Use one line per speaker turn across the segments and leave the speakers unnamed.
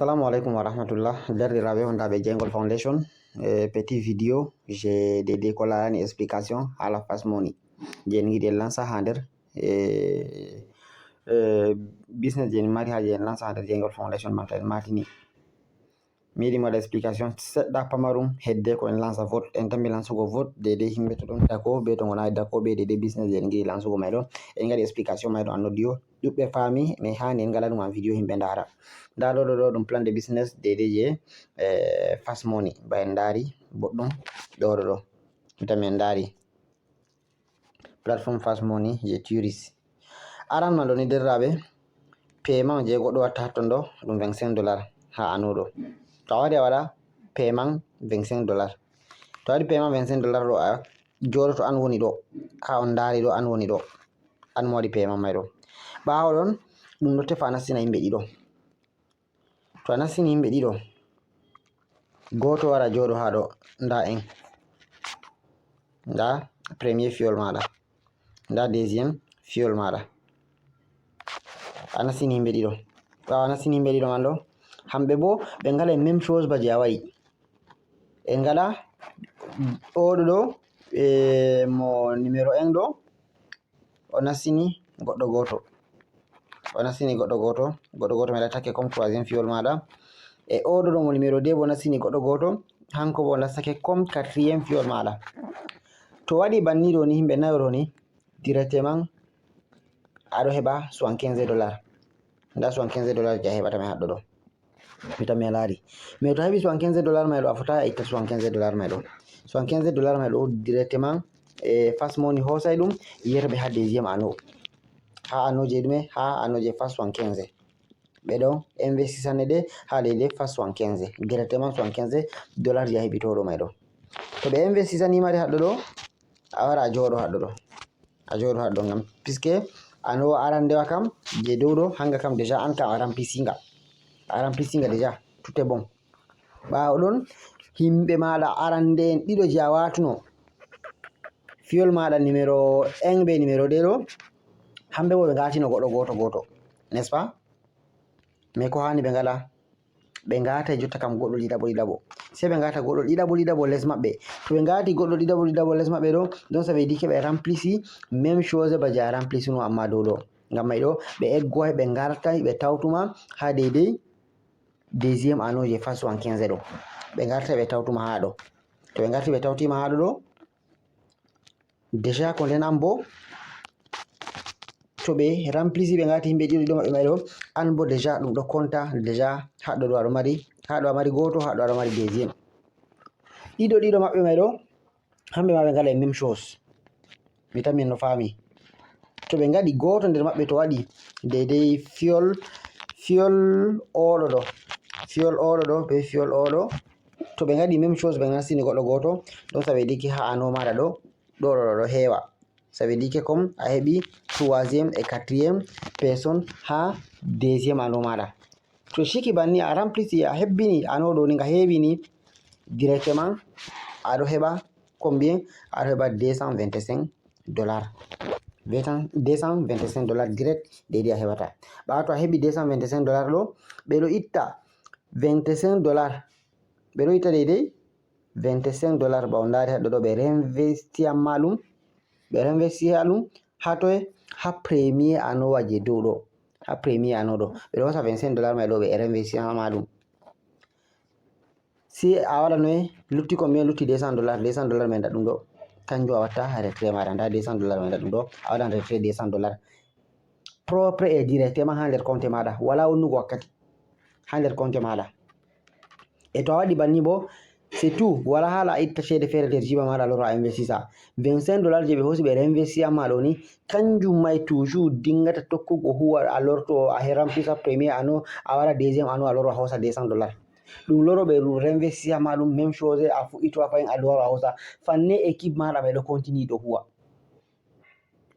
Assalamu alaikum wa rahmatullah. Derɗiraɓe wondaɓe Jengol Foundation. Petit vidéo j'ai dédié ko larani explication hala fast money je en giɗi en lansa ha nder business je en mari haje en lansa ha nder Jengol Foundation man to en matini mi yiɗi mi waɗa explication seɗɗa pamarum hedde ko en lansa vote en tammi lansugo vote dede himɓe to ɗon dako be to gonayi dako be dede business je en giɗi lansugo may ɗo en gaɗi explication may ɗo en audio ɗuɓɓe faami mais hani en ngala ɗum en vidéo himɓe ndara nda ɗo ɗum plan de business dede je fast money ba en dari boɗɗum ɗo tammi en dari platform fast money je tourist aran man ɗo ni derraɓe paiement je goɗɗo watta hatton ɗo ɗum $25 ha anuɗo to a wari a waɗa paiement $25 to waɗi paiement $25 ɗo a joɗoto an woni ɗo ha on dari ɗo an woni ɗo an mo waɗi paiement may ɗo ɓawo ɗon ɗum ɗo tefa a nastina yimɓe ɗiɗo to a nastini yimɓe ɗiɗo goto wara joɗo ha ɗo nda en nda premier fiol maɗa nda deuxième fiol maɗa a nastini yimɓe ɗiɗo ɓawo a nastini yimɓe ɗiɗo man ɗo hamɓe bo ɓe ngala même chose ba je a wayi ɓe ngala oɗo ɗo mo numéro 1 ɗo o nastini goɗɗo goto mai takke comme troisième fiol maɗa e oɗo ɗo mo numéro 2 bo nastini goɗɗo goto hanko bo nastake comme quatrième fiol maɗa to waɗi banni ɗo ni himɓe nayo ɗo ni directement aɗo heɓa $75 nda $75 je a heɓata mai haɗɗo ɗo mi tammi a laari mais to a heɓi $75 mai ɗo a fotata a itta $75 mai ɗo $75 mai ɗo directement fast money hosay ɗum yerɓe ha deuxième anneau ha anneau je ɗume ha anneau je fast 75 ɓe ɗon investissane ɗe ha daidai fast 75 directement $75 je a heɓi to ɗo mai ɗo to ɓe investisanima ɗe haɗɗo ɗo a wara a joɗo haɗɗo ngam puisque anneau arandewa kam je dow ɗo hanga kam déjà an kam a remplisinga déjà tout est bon ɓawo ɗon himɓe maɗa arande en ɗiɗo je a watuno fiol maɗa numéro 1 be numéro 2 ɗo hamɓe bo ɓe ngatino goɗɗo goto n'est ce pas mais ko hani ɓe ngala ɓe ngata jotta kam goɗɗo ɗiɗaɓo sai ɓe ngata goɗɗo ɗiɗaɓo les maɓɓe to ɓe ngati goɗɗo ɗiɗaɓo les maɓɓe ɗo donc ça veut dire que ɓe remplisi même chose ba je a remplisino amma dow ɗo ngam may ɗo ɓe eggoy ɓe gartai ɓe tawtuma ha deidei deuxième anneau je fast 75 ɗo ɓe gartai ɓe tawtuma ha ɗo to ɓe garti ɓe tawtima ha ɗo déjà ko nden an bo to ɓe remplisi ɓe ngati himɓe ɗiɗo maɓɓe may ɗo an bo déjà ɗum ɗo compta déjà haɗo ɗo aɗo mari goto haɗo aɗo mari deuxième ɗiɗo maɓɓe may ɗo hamɓe ma ɓe ngala même chose mi tammi no fami to ɓe ngaɗi goto nder maɓɓe to waɗi deidei fiol oɗo ɗo be fiol oɗo to ɓe ngaɗi même chose ɓe nastini goɗɗo goto donc ça veut dire que ha anneau maɗa ɗo hewa ça veut dire que comme a heɓi troisième et quatrième personne ha deuxième anneau maɗa to shiki banni a remplisi a hebbini anneau ɗo ni nga heɓini directement aɗo heɓa combien aɗo heɓa $225 direct deidei a heɓata ɓawa to a heɓi $225 ɗo ɓeɗo itta $25 ɓeɗo itta deidei $25 ɓawo ndari haɗɗo ɗo ɓe reinvesti ɗum ha toi ha premier anneau je dow ɗo ha premier anneau ɗo ɓeɗo hosa $25 mai ɗo ɓe reinvesti ma ɗum si a waɗa noy lutti combien lutti $200 mai ndaɗum ɗo kanjum a watta retrait maɗa nda $200 mai ndaɗum ɗo a waɗan retrait $200 propre et directement ha nder compte maɗa wala wonnugo wakkati ha nder compte maɗa e to a waɗi banni bo c'est tout wala hala a itta cede fere nder jiba maɗa loro a investisa $25 je ɓe hosi ɓe reinvesti amma ɗo ni kanjum mai toujours dingata tokkugo huwa a lorto a remplisa premier anneau a wara deuxième anneau a loro a hosa $200 ɗum loro ɓe reinvesti amma ɗum même chose a fuɗɗito a fayin a loro a hosa fanne équipe maɗa ɓe ɗo continue ɗo huwa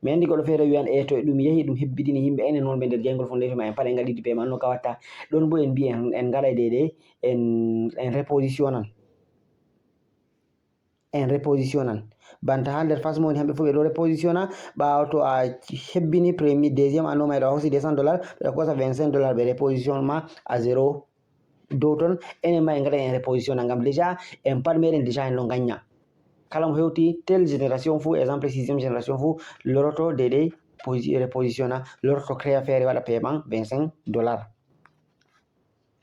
mi andi goɗɗo feere wiyan to ɗum yahi ɗum hebbidini yimɓe enen wonɓe nder Jengol Foundation ma en pat en ngaɗi paiement no ka watta ɗon bo en mbi en ngaɗay deidei en repositionnan banta ha nder fast money hamɓe fu ɓe ɗo repositionna ɓawo to a hebbini premier deuxième anneau mai ɗo a hosi $200 ɓe kosa $25 ɓe reposition ma à 0 dow ton enen ma en gaɗa en reposition ngam déjà en pat meɗen déjà en ɗo gagna kala mo hewti tel génération fou exemple 6e génération fou loroto dede repositionna loroto créa feere waɗa paiement $25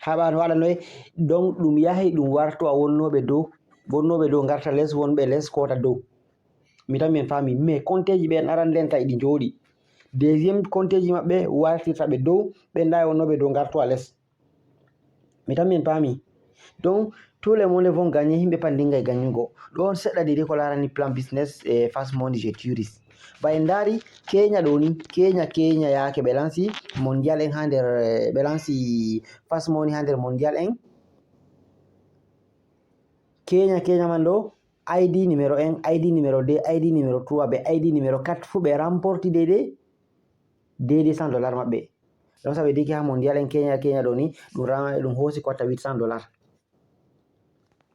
haɓa no waɗa noy donc ɗum yahay ɗum warto a wonnoɓe dow garta less wonɓe less kota dow mi tan min faami mais compteji ɓen aran nden tawi ɗi jooɗi deuxiéme compteji maɓɓe wartirta ɓe dow ɓen da wonnoɓe dow garto a less mi tan min paami donc tout le monde vont gagner himɓe pat ndingay gagnugo ɗon seɗɗa dede ko larani plan business e fast money je touriste ba en daari Kenya ɗo ni Kenya yaake ɓe lansi mondial en ha nder ɓe lansi fast money ha nder mondial en Kenya man ɗo ID numéro 1 ID numéro 2 ID numéro 3 be ID numéro 4 fu ɓe remporti dede $100 maɓɓe donc ça veut dire que ha mondial en Kenya ɗo ni ɗum hoosi ko watta $800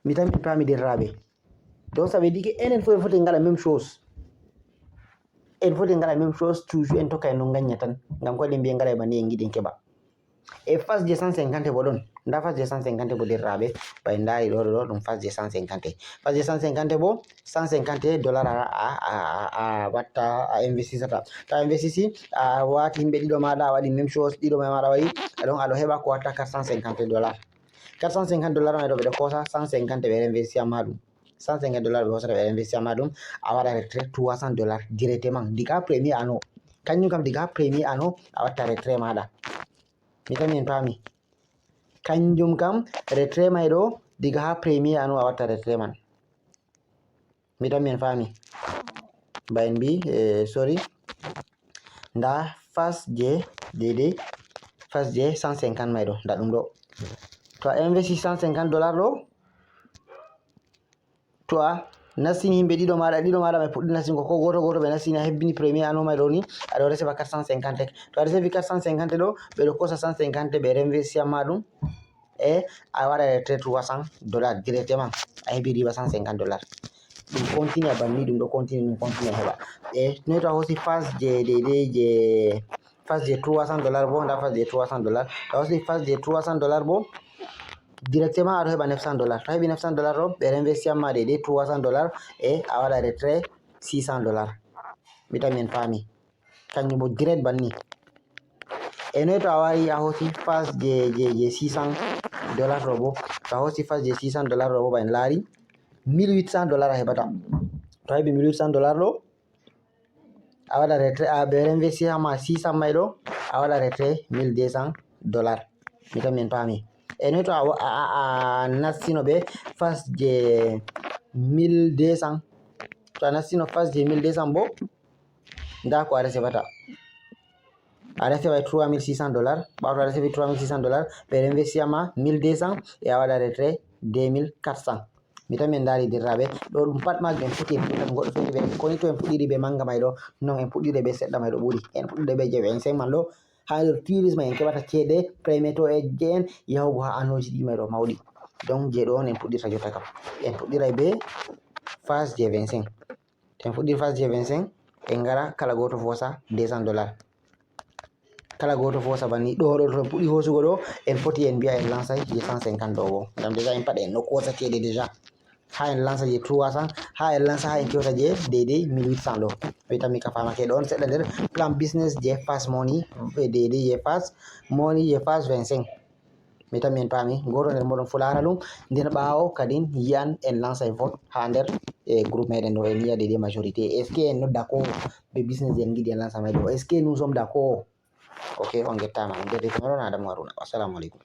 mi tan mi paami derraɓe donc ça veut dire que enen fof en foti ngaɗa même chose toujours en tokka en no gagna tan ngam ko eɗen mbiya ngaɗa e banni en giɗen keɓa e phase je 150 bo ɗon nda phase je 150 bo derraɓe ba en daari ɗo ɗum phase je 150 phase je 150 bo $150 a watta a investisata ta investisi a wati himɓe ɗiɗo maɗa a waɗi même chose ɗiɗo maɗa waɗi donc aɗo heɓa ko watta $450 $450 mai ɗo ɓeɗo kosa 150 ɓe investi amma ɗum $150 ɓe hosata ɓe investi amma ɗum a waɗa retrait $300 directement diga premier ano kañum kam diga premier ano a watta retrait maɗa mi tan min paami kanjum kam retrait mai ɗo diga ha premier ano a watta retrait man mi tan min faami ba en mbi sorry nda fas je dede fas je 150 mai ɗo nda ɗum ɗo to a investi $150 ɗo to a nassini himɓe ɗiɗo maɗa mai puɗɗi nassingo ko goto ɓe nassini a hebbini premier ano mai ɗo ni aɗo resa ba 450 to a resefi 450 ɗo ɓeɗo kosa 150 ɓe reinvesti amma ɗum e a waɗa retrait $300 directement a heɓi riba $150 ɗum continue a banni ɗum ɗo continue a heɓa e noy to a hosi phase je dede je phase je $300 bo nda phase je $300 to a hosi phase je $300 bo directement aɗo heɓa $900 to heɓi $900 ɗo ɓe reinvesti amma dede $300 e a waɗa retrait $600 mi tan min faami kanjum bo direct banni e noy to a wari a hosi phase je $600 ɗo bo to a hosi phase je $600 ɗo bo ba en laari $1800 a heɓata to a heɓi $1800 ɗo a waɗa retrait a ɓe reinvesti amma 600 mai ɗo a waɗa retrait $1200 mi tan min paami e noy to a nassino ɓe phase je 1200 to a nassino phase je 1200 bo nda ko a resefata a resefay $3600 ɓawo to a resefi $3600 ɓe reinvesti amma 1200 e a waɗa retrait 2400 mi tan min daari derraɓe ɗo ɗum pat majum en foti en fuɗɗata goɗɗo feti ɓe koni to en fuɗɗiri ɓe manga mai ɗo non en fuɗɗiri ɓe seɗɗa mai ɗo ɓuuri en fuɗɗiri ɓe je 25 man ɗo ha nder tourisme en keɓata ceede premier to e je en yahugo ha anoji ɗi mai ɗo mawɗi donc je ɗo on en fuɗɗirta jotta kam en fuɗɗiray be phase je 25 to en fuɗɗiri phase je 25 en gara kala goto fosa $200 kala goto fosa banni ɗo to en puɗɗi hosugo ɗo en foti en mbiya en lansay je 150 ɗo bo ngam déjà en pat en ɗo kosa ceede déjà ha en lansa je 300 ha en lansa ha en kewta je deydey 1800 ɗo mi tan mi ka famake ɗon seɗɗa nder plan business je fast money deydey je fast money je fast 25 mi tan min paami goto nder moɗon fu lara ɗum nden ɓawo kadin yiyan en lansay vote ha nder e groupe meɗen ɗo en yiya deydey majorité est ce que en no d'accord be business en giɗi en lansa mai ɗo est ce que nous sommes d'accord ok on gettama mi nder rete moɗon Adama Haruna wassalamu aleykum